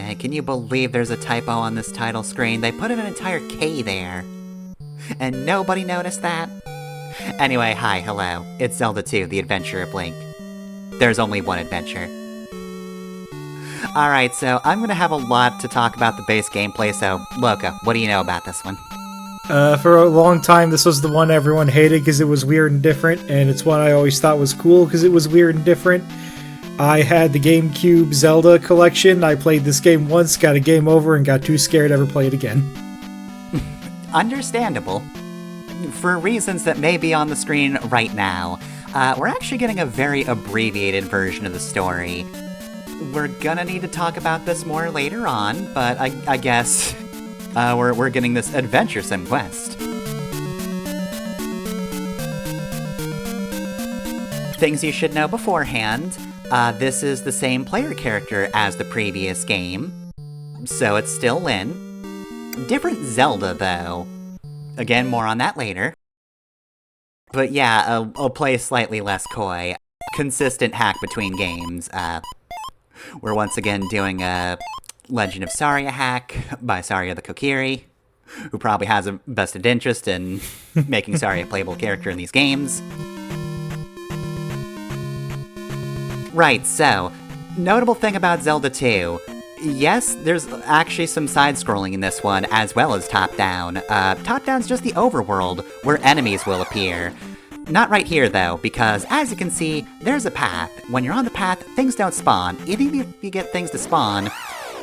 man, can you believe there's a typo on this title screen? They put in an entire K there. And nobody noticed that? Anyway, hi, hello. It's Zelda 2, The Adventure of Link. There's only one adventure. Alright, so I'm gonna have a lot to talk about the base gameplay, so Loka, what do you know about this one? For a long time, this was the one everyone hated because it was weird and different, and it's one I always thought was cool because it was weird and different. I had the GameCube Zelda collection. I played this game once, got a game over, and got too scared to ever play it again. Understandable. For reasons that may be on the screen right now, we're actually getting a very abbreviated version of the story. We're gonna need to talk about this more later on, but I guess we're getting this adventuresome quest. Things you should know beforehand. This is the same player character as the previous game, so it's still Lyn. Different Zelda, though. Again, more on that later. But yeah, I'll play slightly less coy. Consistent hack between games. We're once again doing a Legend of Saria hack by Saria the Kokiri, who probably has a vested interest in making Saria a playable character in these games. Right, so, notable thing about Zelda 2. Yes, there's actually some side-scrolling in this one, as well as top-down. Top-down's just the overworld, where enemies will appear. Not right here, though, because, as you can see, there's a path. When you're on the path, things don't spawn. Even if you get things to spawn,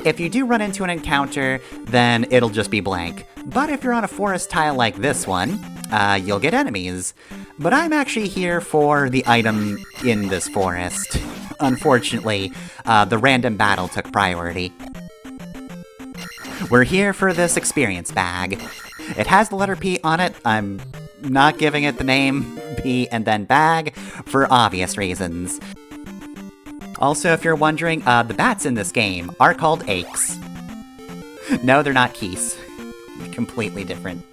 if you do run into an encounter, then it'll just be blank. But if you're on a forest tile like this one, you'll get enemies. But I'm actually here for the item in this forest. Unfortunately, the random battle took priority. We're here for this experience bag. It has the letter P on it. I'm not giving it the name P and then bag for obvious reasons. Also, if you're wondering, the bats in this game are called aches. No, they're not keys. Completely different.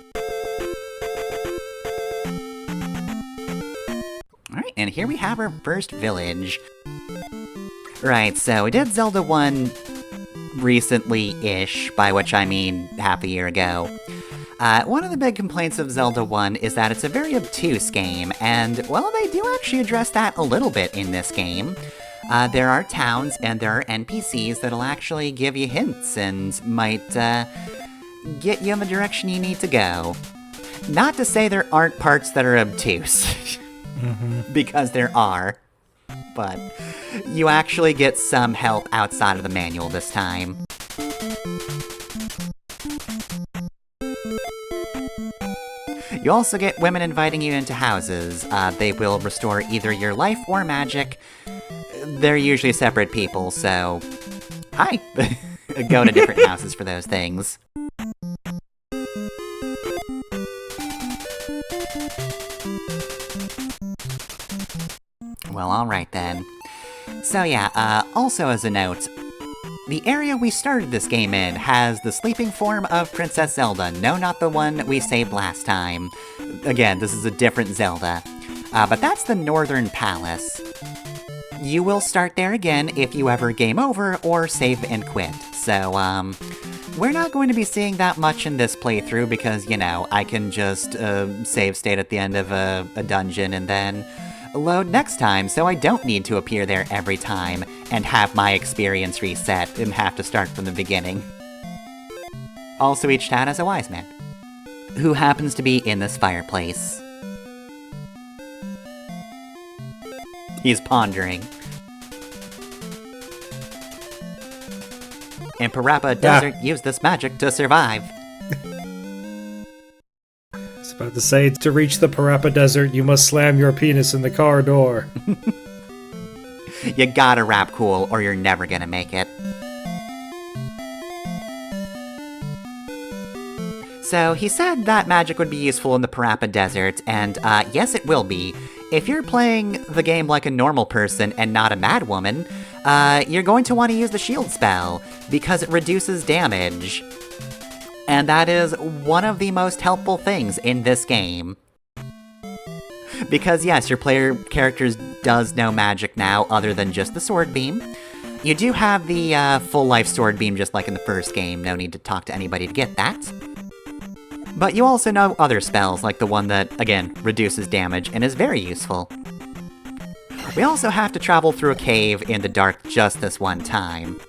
Alright, and here we have our first village. Right, so we did Zelda 1 recently-ish, by which I mean half a year ago. One of the big complaints of Zelda 1 is that it's a very obtuse game, and, well, they do actually address that a little bit in this game. There are towns and there are NPCs that'll actually give you hints and might, get you in the direction you need to go. Not to say there aren't parts that are obtuse, because there are, but you actually get some help outside of the manual this time. You also get women inviting you into houses. They will restore either your life or magic. They're usually separate people, so hi! Go to different houses for those things. Well, alright then. So yeah, also as a note, the area we started this game in has the sleeping form of Princess Zelda. No, not the one we saved last time. Again, this is a different Zelda. But that's the Northern Palace. You will start there again if you ever game over or save and quit. So, we're not going to be seeing that much in this playthrough because, you know, I can just save state at the end of a dungeon and then load next time, so I don't need to appear there every time and have my experience reset and have to start from the beginning. Also, each town has a wise man, who happens to be in this fireplace. He's pondering. In Parappa Desert, use this magic to survive. I was about to say, to reach the Parappa Desert, you must slam your penis in the car door. You gotta rap cool, or you're never gonna make it. So, he said that magic would be useful in the Parappa Desert, and yes it will be. If you're playing the game like a normal person and not a mad woman, you're going to want to use the shield spell, because it reduces damage. And that is one of the most helpful things in this game. Because yes, your player character does know magic now other than just the sword beam. You do have the full life sword beam just like in the first game, no need to talk to anybody to get that. But you also know other spells, like the one that, again, reduces damage and is very useful. We also have to travel through a cave in the dark just this one time.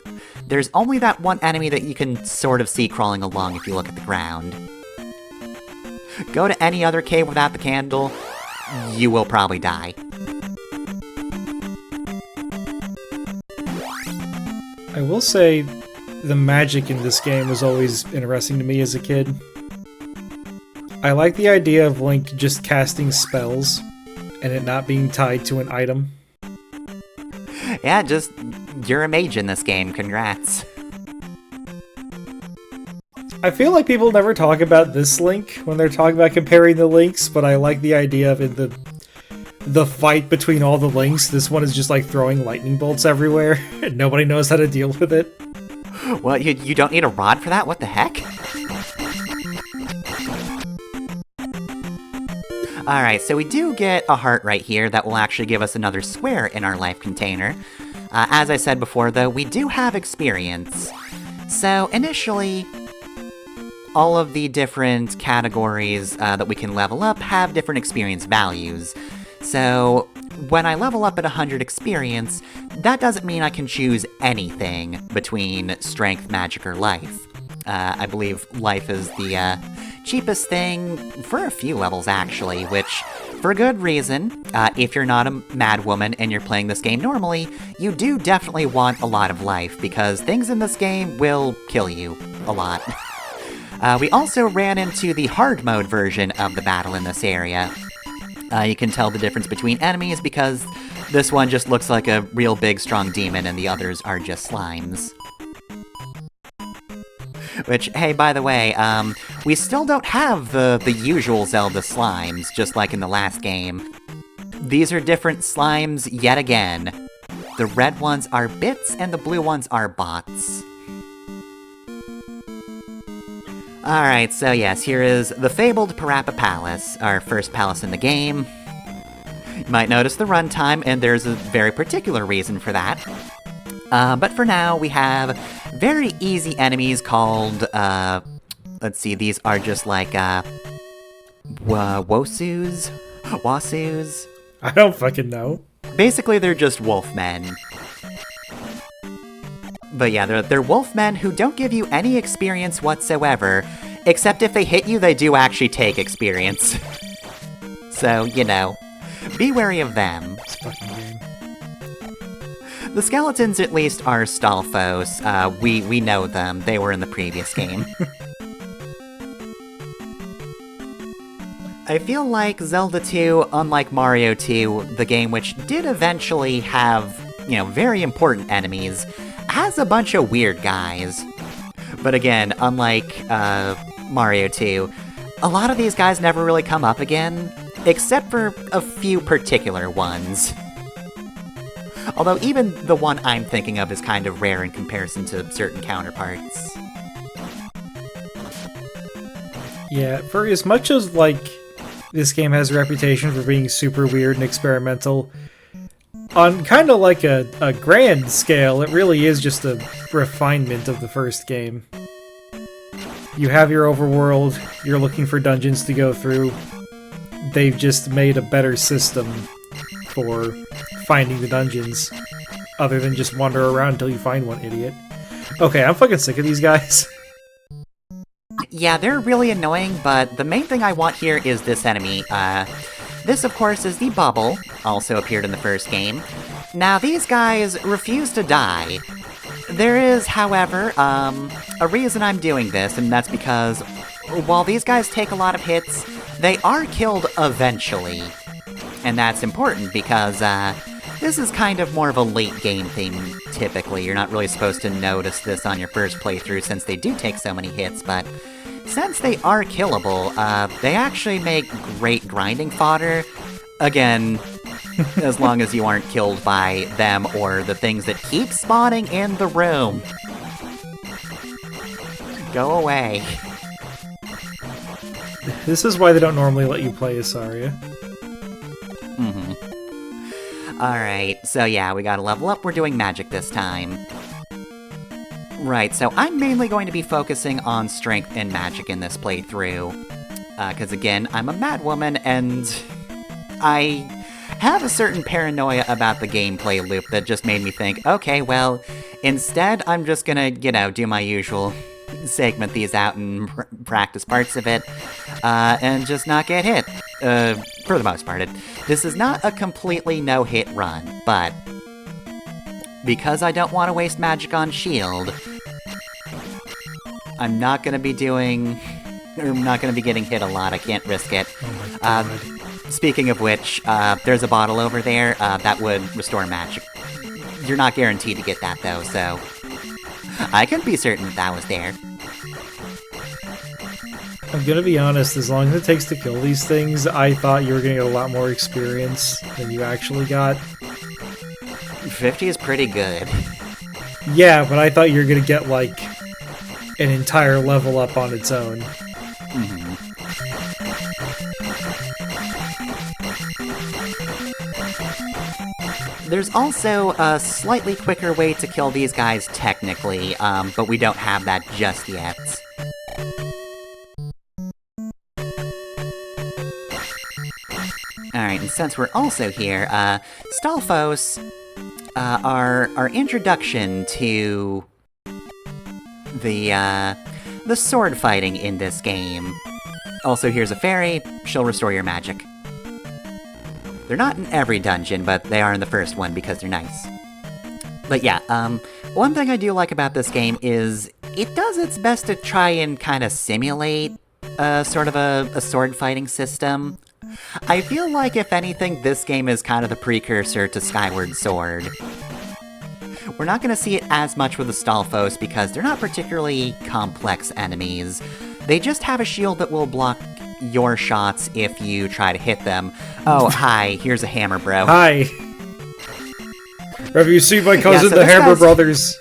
There's only that one enemy that you can sort of see crawling along if you look at the ground. Go to any other cave without the candle, you will probably die. I will say, the magic in this game was always interesting to me as a kid. I like the idea of Link just casting spells, and it not being tied to an item. Yeah, you're a mage in this game, congrats. I feel like people never talk about this Link when they're talking about comparing the Links, but I like the idea of the fight between all the Links. This one is just like throwing lightning bolts everywhere, and nobody knows how to deal with it. Well, you don't need a rod for that? What the heck? Alright, so we do get a heart right here that will actually give us another square in our life container. As I said before, though, we do have experience. So, initially, all of the different categories that we can level up have different experience values. So, when I level up at 100 experience, that doesn't mean I can choose anything between strength, magic, or life. I believe life is the cheapest thing for a few levels, actually, which, for good reason, if you're not a mad woman and you're playing this game normally, you do definitely want a lot of life, because things in this game will kill you a lot. We also ran into the hard mode version of the battle in this area. You can tell the difference between enemies because this one just looks like a real big strong demon and the others are just slimes. Which, hey, by the way, we still don't have the usual Zelda slimes, just like in the last game. These are different slimes yet again. The red ones are bits and the blue ones are bots. Alright, so yes, here is the fabled Parappa Palace, our first palace in the game. You might notice the runtime, and there's a very particular reason for that. But for now, we have very easy enemies called, let's see, these are just like, Wosus? Wasus? I don't fucking know. Basically, they're just wolfmen. But yeah, they're wolfmen who don't give you any experience whatsoever, except if they hit you, they do actually take experience. So, you know, be wary of them. This fucking game. The skeletons, at least, are Stalfos. We know them. They were in the previous game. I feel like Zelda 2, unlike Mario 2, the game which did eventually have, you know, very important enemies, has a bunch of weird guys. But again, unlike Mario 2, a lot of these guys never really come up again, except for a few particular ones. Although even the one I'm thinking of is kind of rare in comparison to certain counterparts. Yeah, for as much as, like, this game has a reputation for being super weird and experimental, on kind of like a grand scale, it really is just a refinement of the first game. You have your overworld, you're looking for dungeons to go through. They've just made a better system for finding the dungeons, other than just wander around until you find one, idiot. Okay, I'm fucking sick of these guys. Yeah, they're really annoying, but the main thing I want here is this enemy. This, of course, is the Bubble, also appeared in the first game. Now, these guys refuse to die. There is, however, a reason I'm doing this, and that's because while these guys take a lot of hits, they are killed eventually. And that's important because, this is kind of more of a late game thing, typically. You're not really supposed to notice this on your first playthrough since they do take so many hits, but since they are killable, they actually make great grinding fodder. Again, as long as you aren't killed by them or the things that keep spawning in the room. Go away. This is why they don't normally let you play Asaria. Alright, so yeah, we gotta level up, we're doing magic this time. Right, so I'm mainly going to be focusing on strength and magic in this playthrough. Because again, I'm a mad woman, and I have a certain paranoia about the gameplay loop that just made me think, okay, well, instead I'm just gonna, do my usual segment these out and practice parts of it, and just not get hit, for the most part. This is not a completely no-hit run, but because I don't want to waste magic on shield, I'm not gonna be getting hit a lot. I can't risk it. Oh my god. Speaking of which, there's a bottle over there that would restore magic. You're not guaranteed to get that, though, so I couldn't be certain that was there. I'm gonna be honest, as long as it takes to kill these things, I thought you were gonna get a lot more experience than you actually got. 50 is pretty good. Yeah, but I thought you were gonna get, like, an entire level up on its own. Mhm. There's also a slightly quicker way to kill these guys technically, but we don't have that just yet. Alright, and since we're also here, Stalfos, our introduction to the sword fighting in this game. Also, here's a fairy, she'll restore your magic. They're not in every dungeon, but they are in the first one because they're nice. But yeah, one thing I do like about this game is it does its best to try and kind of simulate sort of a sword fighting system. I feel like, if anything, this game is kind of the precursor to Skyward Sword. We're not going to see it as much with the Stalfos because they're not particularly complex enemies. They just have a shield that will block your shots if you try to hit them. Oh, hi, here's a hammer, bro. Hi! Have you seen my cousin, so the this Hammer guy's- Brothers?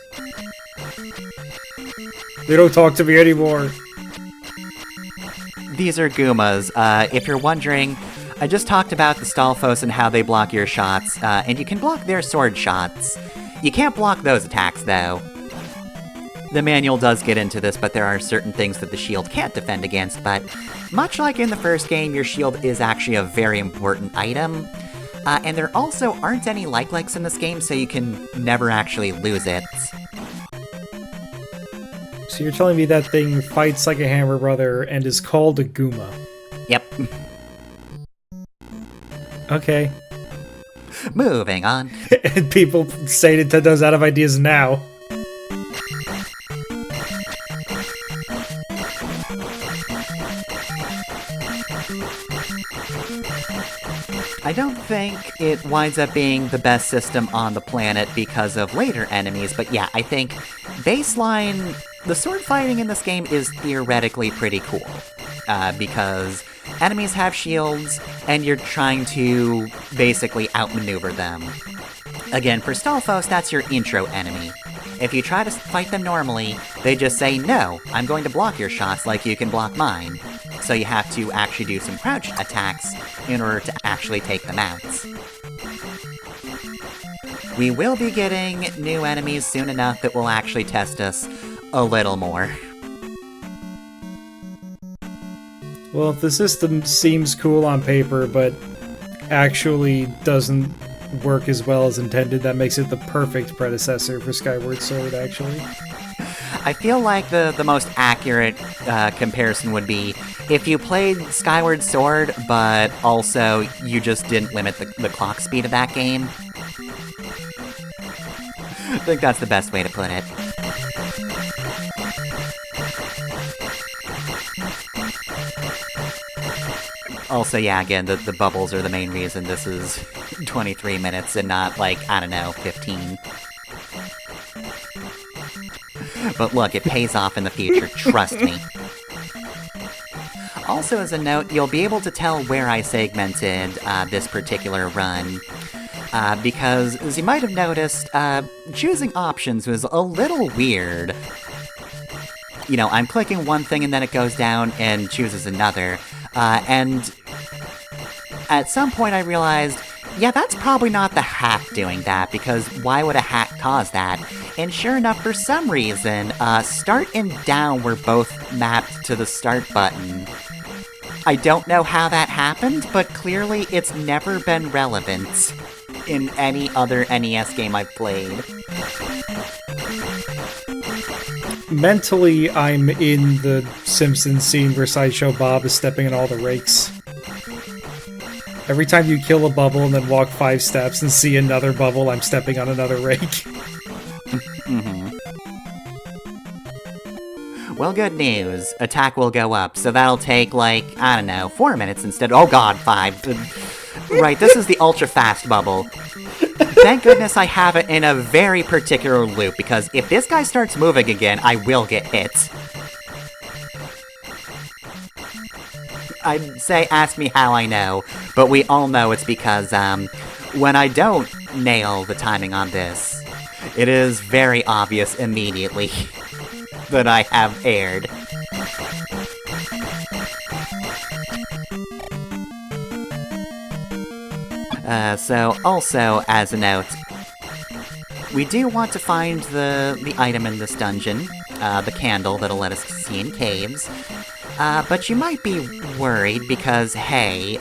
They don't talk to me anymore. These are Goomas. If you're wondering, I just talked about the Stalfos and how they block your shots, and you can block their sword shots. You can't block those attacks, though. The manual does get into this, but there are certain things that the shield can't defend against, but much like in the first game, your shield is actually a very important item. And there also aren't any like-likes in this game, so you can never actually lose it. So you're telling me that thing fights like a Hammer Brother and is called a Gooma? Yep. Okay. Moving on. And people say Nintendo's out of ideas now. I don't think it winds up being the best system on the planet because of later enemies, but yeah, I think baseline, the sword fighting in this game is theoretically pretty cool. Because enemies have shields, and you're trying to basically outmaneuver them. Again, for Stalfos, that's your intro enemy. If you try to fight them normally, they just say, no, I'm going to block your shots like you can block mine. So you have to actually do some crouch attacks in order to actually take them out. We will be getting new enemies soon enough that will actually test us a little more. Well, if the system seems cool on paper, but actually doesn't work as well as intended, that makes it the perfect predecessor for Skyward Sword, actually. I feel like the most accurate comparison would be if you played Skyward Sword, but also you just didn't limit the clock speed of that game. I think that's the best way to put it. Also, yeah, again, the bubbles are the main reason this is 23 minutes and not, like, I don't know, 15. But look, it pays off in the future, trust me. Also, as a note, you'll be able to tell where I segmented this particular run. Because, as you might have noticed, choosing options was a little weird. You know, I'm clicking one thing and then it goes down and chooses another. And at some point I realized Yeah, that's probably not the hack doing that, because why would a hack cause that? And sure enough, for some reason, start and down were both mapped to the start button. I don't know how that happened, but clearly it's never been relevant in any other NES game I've played. Mentally, I'm in the Simpsons scene where Sideshow Bob is stepping in all the rakes. Every time you kill a bubble and then walk 5 steps and see another bubble, I'm stepping on another rake. Mm-hmm. Well, good news. Attack will go up, so that'll take, like, I don't know, 4 minutes instead. Oh god, 5. Right, this is the ultra-fast bubble. Thank goodness I have it in a very particular loop, because if this guy starts moving again, I will get hit. I'd say ask me how I know, but we all know it's because, when I don't nail the timing on this, it is very obvious immediately that I have erred. So also, as a note, we do want to find the item in this dungeon, the candle that'll let us see in caves. But you might be worried because, hey,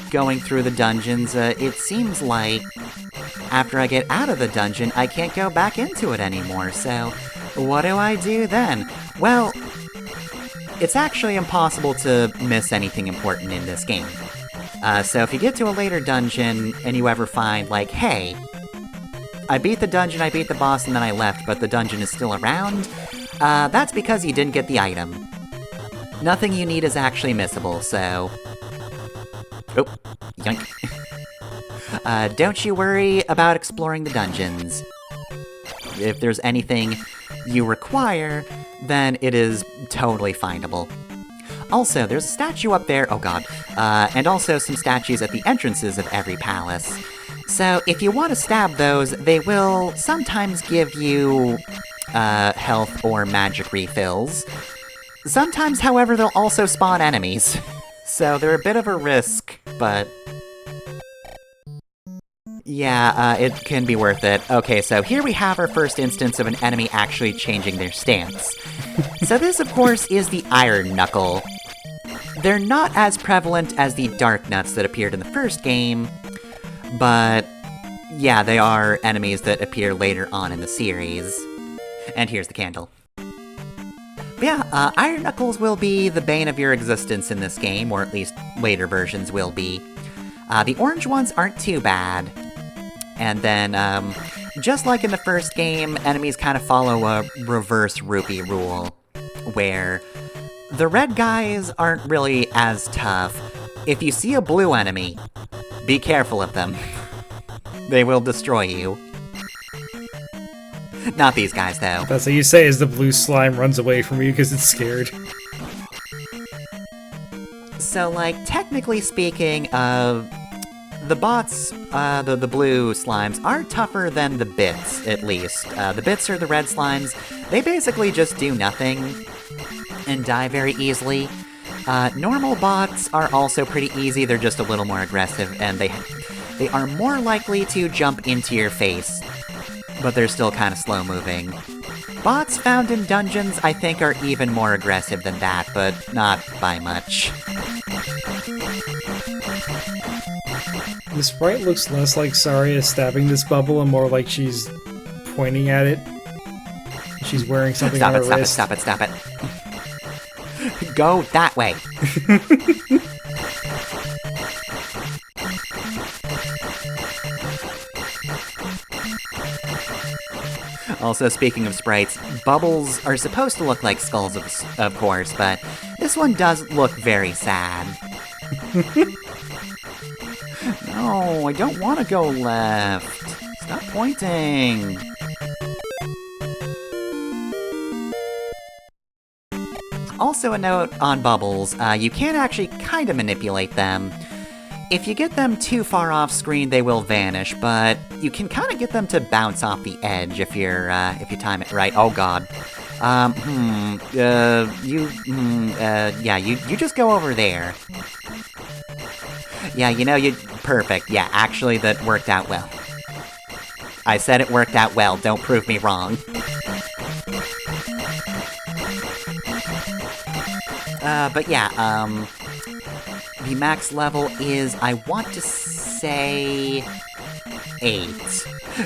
going through the dungeons, it seems like after I get out of the dungeon, I can't go back into it anymore, so what do I do then? Well, it's actually impossible to miss anything important in this game. So if you get to a later dungeon and you ever find, like, hey, I beat the dungeon, I beat the boss, and then I left, but the dungeon is still around, that's because you didn't get the item. Nothing you need is actually missable, so... Oh, yoink. Don't you worry about exploring the dungeons. If there's anything you require, then it is totally findable. Also, there's a statue up there, oh god, and also some statues at the entrances of every palace. So if you want to stab those, they will sometimes give you health or magic refills. Sometimes, however, they'll also spawn enemies. So they're a bit of a risk, but... yeah, it can be worth it. Okay, so here we have our first instance of an enemy actually changing their stance. So this, of course, is the Iron Knuckle. They're not as prevalent as the Dark Nuts that appeared in the first game, but yeah, they are enemies that appear later on in the series. And here's the candle. But yeah, Iron Knuckles will be the bane of your existence in this game, or at least later versions will be. The orange ones aren't too bad. And then, just like in the first game, enemies kind of follow a reverse rupee rule, where the red guys aren't really as tough. If you see a blue enemy, be careful of them. They will destroy you. Not these guys, though. That's what you say as the blue slime runs away from you because it's scared. So, like, technically speaking, the bots, the blue slimes, are tougher than the bits, at least. The bits are the red slimes. They basically just do nothing and die very easily. Normal bots are also pretty easy, they're just a little more aggressive, and they are more likely to jump into your face, but they're still kind of slow-moving. Bots found in dungeons, I think, are even more aggressive than that, but not by much. The sprite looks less like Saria stabbing this bubble and more like she's pointing at it. She's wearing something on her wrist. Stop it. Go that way. Also, speaking of sprites, bubbles are supposed to look like skulls, of course, but this one does look very sad. No, I don't want to go left. Stop pointing. Also a note on bubbles, you can actually kind of manipulate them. If you get them too far off screen, they will vanish, but you can kind of get them to bounce off the edge if you time it right. Oh god. Yeah, you just go over there. Yeah, you know, you perfect. Yeah, actually, that worked out well. I said it worked out well, don't prove me wrong. But yeah, the max level is, I want to say, 8.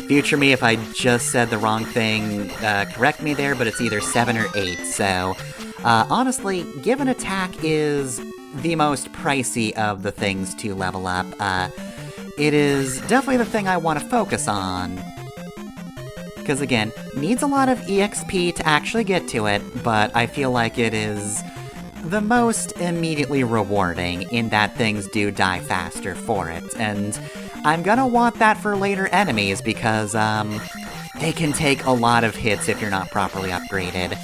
Future me, if I just said the wrong thing, correct me there, but it's either 7 or 8, so... honestly, Given Attack is the most pricey of the things to level up. It is definitely the thing I want to focus on. Because again, needs a lot of EXP to actually get to it, but I feel like it is the most immediately rewarding in that things do die faster for it, and I'm gonna want that for later enemies because, they can take a lot of hits if you're not properly upgraded.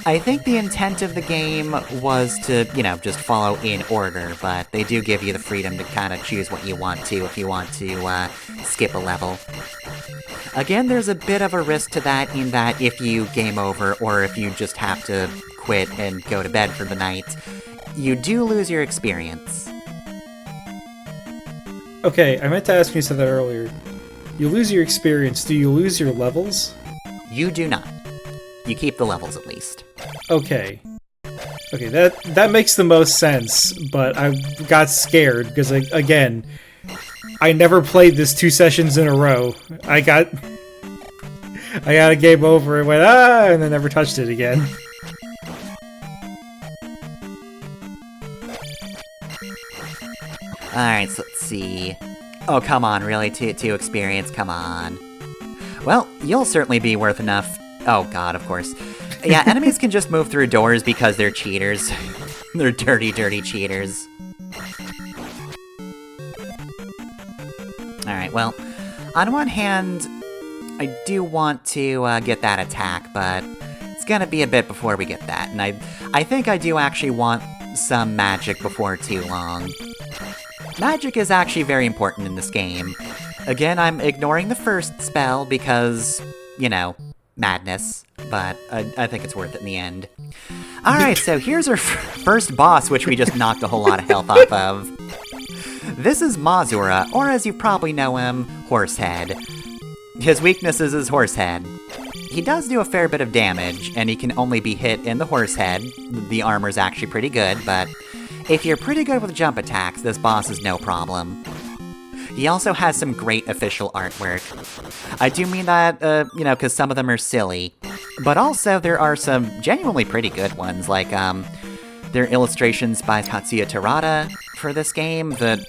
I think the intent of the game was to, just follow in order, but they do give you the freedom to kind of choose what you want to if you want to, skip a level. Again, there's a bit of a risk to that in that if you game over, or if you just have to quit and go to bed for the night, you do lose your experience. Okay, I meant to ask you something earlier. You lose your experience, do you lose your levels? You do not. You keep the levels at least. Okay. Okay, that makes the most sense, but I got scared, because, again, I never played this 2 sessions in a row. I got a game over and went, and then never touched it again. Alright, so let's see. Oh, come on, really? Two experience? Come on. Well, you'll certainly be worth enough. Oh god, of course. Yeah, enemies can just move through doors because they're cheaters. They're dirty, dirty cheaters. Alright, well, on one hand, I do want to get that attack, but it's gonna be a bit before we get that, and I think I do actually want some magic before too long. Magic is actually very important in this game. Again, I'm ignoring the first spell because, madness, but I think it's worth it in the end. Alright, so here's our first boss, which we just knocked a whole lot of health off of. This is Mazura, or as you probably know him, Horsehead. His weakness is his Horsehead. He does do a fair bit of damage, and he can only be hit in the Horsehead. The armor's actually pretty good, but if you're pretty good with jump attacks, this boss is no problem. He also has some great official artwork. I do mean that, because some of them are silly. But also, there are some genuinely pretty good ones, like, there are illustrations by Tatsuya Terada for this game that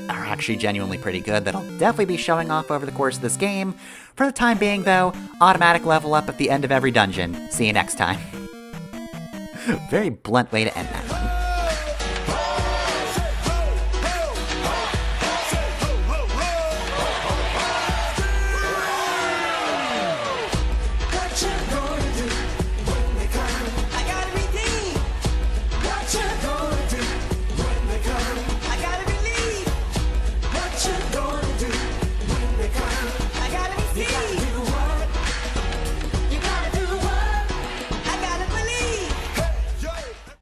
are actually genuinely pretty good, that'll definitely be showing off over the course of this game. For the time being, though, automatic level up at the end of every dungeon. See you next time. Very blunt way to end that.